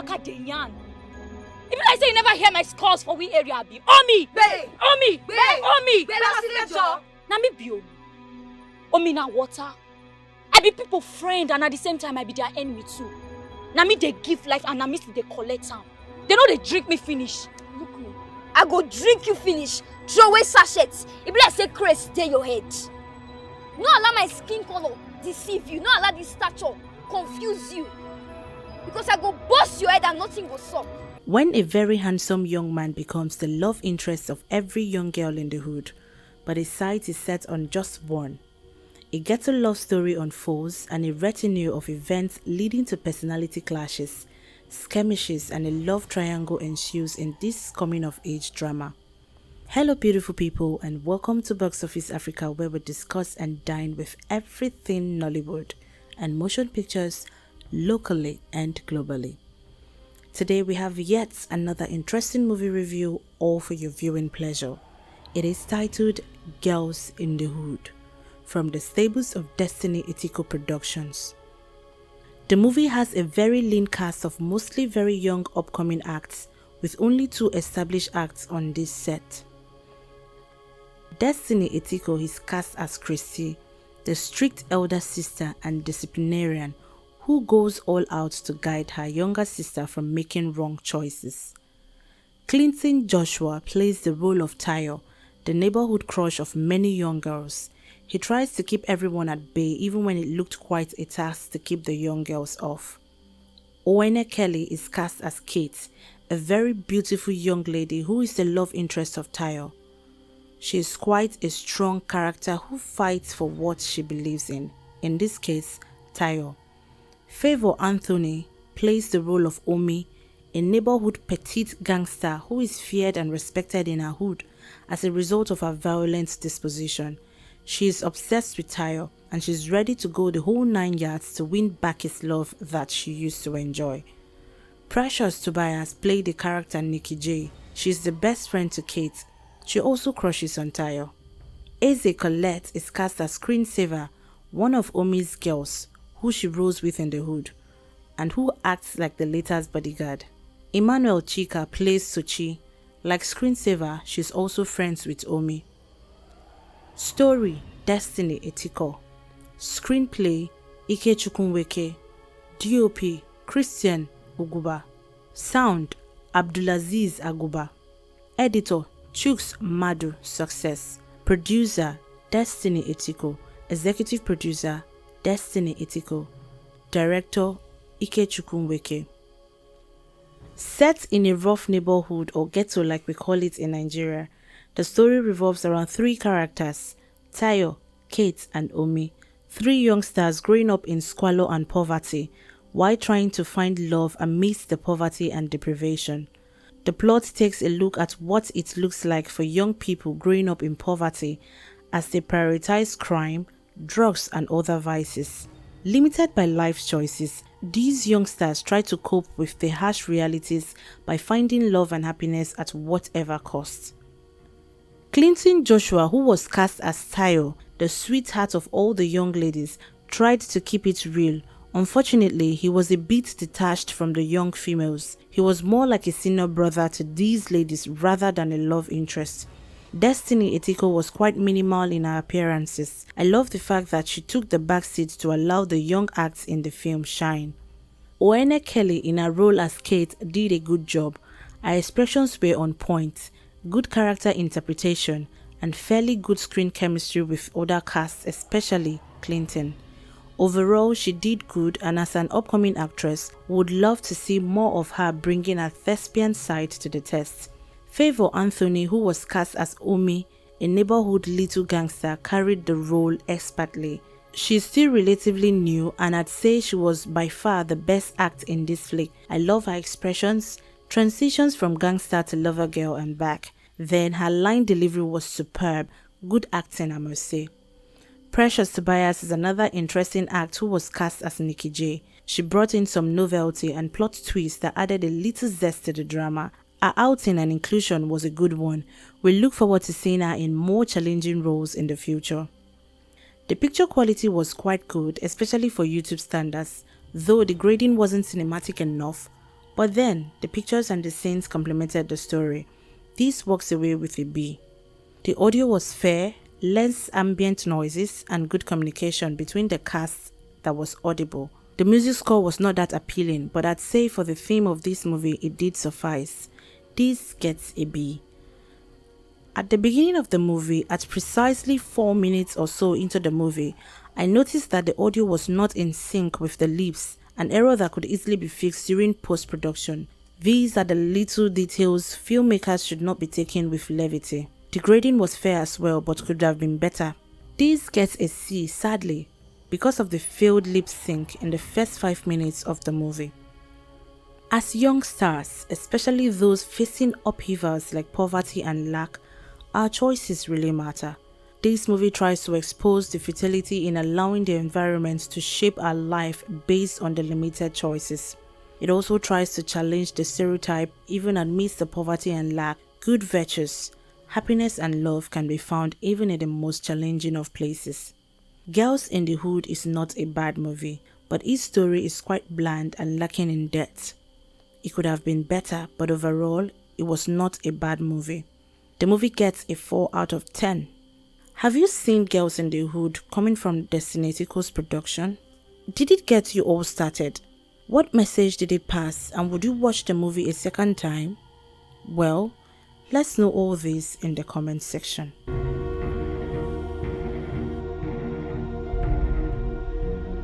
waka dey yarn. If I say you never hear my scores for we area be. Omi! Omi! Omi! Na me be Omi. Omi na water. I be people friend and at the same time I be their enemy too. Na me they give life and na me still they collect am. They know they drink me finish. Look me. I go drink you finish. Throw away sachets. It be like say Chris stay your head. No allow my skin color deceive you. No allow this stature confuse you. Because I go bust your head and nothing go suck. When a very handsome young man becomes the love interest of every young girl in the hood, but his sight is set on just one, a ghetto love story unfolds and a retinue of events leading to personality clashes, skirmishes and a love triangle ensues in this coming-of-age drama. Hello beautiful people and welcome to Box Office Africa, where we discuss and dine with everything Nollywood and motion pictures locally and globally. Today we have yet another interesting movie review, all for your viewing pleasure. It is titled Girls in the Hood, from the stables of Destiny Etiko Productions. The movie has a very lean cast of mostly very young upcoming acts, with only 2 established acts on this set. Destiny Etiko is cast as Christy, the strict elder sister and disciplinarian who goes all out to guide her younger sister from making wrong choices. Clinton Joshua plays the role of Tayo, the neighborhood crush of many young girls. He tries to keep everyone at bay even when it looked quite a task to keep the young girls off. Owene Kelly is cast as Kate, a very beautiful young lady who is the love interest of Tayo. She is quite a strong character who fights for what she believes in this case, Tayo. Favor Anthony plays the role of Omi, a neighborhood petite gangster who is feared and respected in her hood as a result of her violent disposition. She is obsessed with Tayo and she's ready to go the whole 9 yards to win back his love that she used to enjoy. Precious Tobias played the character Nikki J. She is the best friend to Kate. She also crushes on Tayo. Eze Colette is cast as screensaver, one of Omi's girls, who she rolls with in the hood, and who acts like the latter's bodyguard. Emmanuel Chika plays Sochi. Like screensaver, she's also friends with Omi. Story, Destiny Etiko. Screenplay, Ike Chukwunweke. DOP, Christian Uguba. Sound, Abdulaziz Aguba. Editor, Chuks Madu Success. Producer, Destiny Etiko. Executive Producer, Destiny Etiko. Director, Ike Chukwunweke. Set in a rough neighborhood or ghetto like we call it in Nigeria, the story revolves around 3 characters, Tayo, Kate and Omi, 3 youngsters growing up in squalor and poverty while trying to find love amidst the poverty and deprivation. The plot takes a look at what it looks like for young people growing up in poverty as they prioritize crime, drugs and other vices. Limited by life choices, these youngsters try to cope with the harsh realities by finding love and happiness at whatever cost. Clinton Joshua, who was cast as Tayo, the sweetheart of all the young ladies, tried to keep it real. Unfortunately, he was a bit detached from the young females. He was more like a senior brother to these ladies rather than a love interest. Destiny Etiko was quite minimal in her appearances. I love the fact that she took the backseat to allow the young acts in the film shine. Owene Kelly in her role as Kate did a good job. Her expressions were on point, good character interpretation, and fairly good screen chemistry with other casts, especially Clinton. Overall, she did good, and as an upcoming actress, would love to see more of her bringing her thespian side to the test. Favor Anthony, who was cast as Omi, a neighborhood little gangster, carried the role expertly. She's still relatively new and I'd say she was by far the best act in this flick. I love her expressions, transitions from gangster to lover girl and back. Then her line delivery was superb, good acting I must say. Precious Tobias is another interesting act who was cast as Nikki J. She brought in some novelty and plot twists that added a little zest to the drama. Her outing and inclusion was a good one. We look forward to seeing her in more challenging roles in the future. The picture quality was quite good, especially for YouTube standards. Though the grading wasn't cinematic enough, But then, the pictures and the scenes complemented the story. This walks away with a B. The audio was fair, less ambient noises, and good communication between the cast that was audible. The music score was not that appealing, but I'd say for the theme of this movie, it did suffice. This gets a B. At the beginning of the movie, at precisely 4 minutes or so into the movie, I noticed that the audio was not in sync with the lips, an error that could easily be fixed during post-production. These are the little details filmmakers should not be taken with levity. The grading was fair as well, but could have been better. This gets a C, sadly, because of the failed lip sync in the first 5 minutes of the movie. As young stars, especially those facing upheavals like poverty and lack, our choices really matter. This movie tries to expose the futility in allowing the environment to shape our life based on the limited choices. It also tries to challenge the stereotype even amidst the poverty and lack. Good virtues, happiness and love can be found even in the most challenging of places. Girls in the Hood is not a bad movie, but its story is quite bland and lacking in depth. It could have been better, but overall, it was not a bad movie. The movie gets a 4 out of 10. Have you seen Girls in the Hood coming from Destiny Tico's production? Did it get you all started? What message did it pass, and would you watch the movie a second time? Well, let's know all this in the comment section.